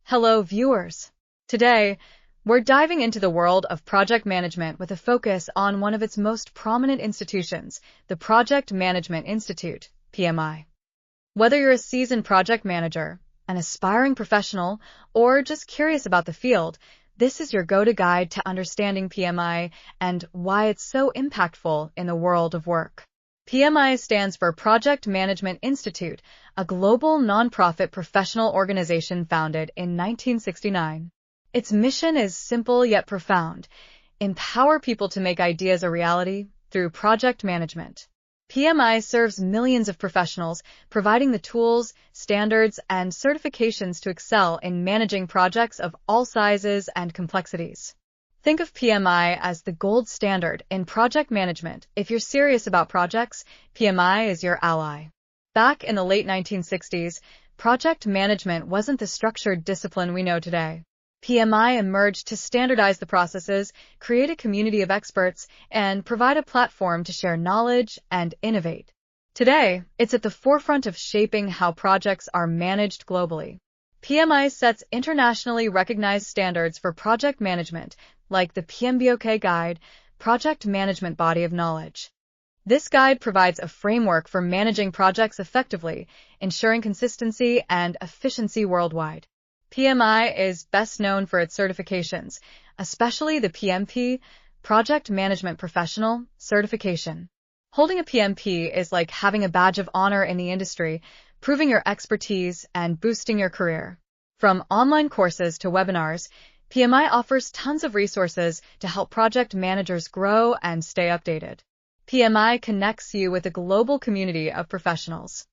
Hello, viewers. Today, we're diving into the world of project management with a focus on one of its most prominent institutions, the Project Management Institute, PMI. Whether you're a seasoned project manager, an aspiring professional, or just curious about the field, this is your go-to guide to understanding PMI and why it's so impactful in the world of work. PMI stands for Project Management Institute, a global nonprofit professional organization founded in 1969. Its mission is simple yet profound: empower people to make ideas a reality through project management. PMI serves millions of professionals, providing the tools, standards, and certifications to excel in managing projects of all sizes and complexities. Think of PMI as the gold standard in project management. If you're serious about projects, PMI is your ally. Back in the late 1960s, project management wasn't the structured discipline we know today. PMI emerged to standardize the processes, create a community of experts, and provide a platform to share knowledge and innovate. Today, it's at the forefront of shaping how projects are managed globally. PMI sets internationally recognized standards for project management, like the PMBOK Guide, Project Management Body of Knowledge. This guide provides a framework for managing projects effectively, ensuring consistency and efficiency worldwide. PMI is best known for its certifications, especially the PMP, Project Management Professional, certification. Holding a PMP is like having a badge of honor in the industry, proving your expertise and boosting your career. From online courses to webinars, PMI offers tons of resources to help project managers grow and stay updated. PMI connects you with a global community of professionals.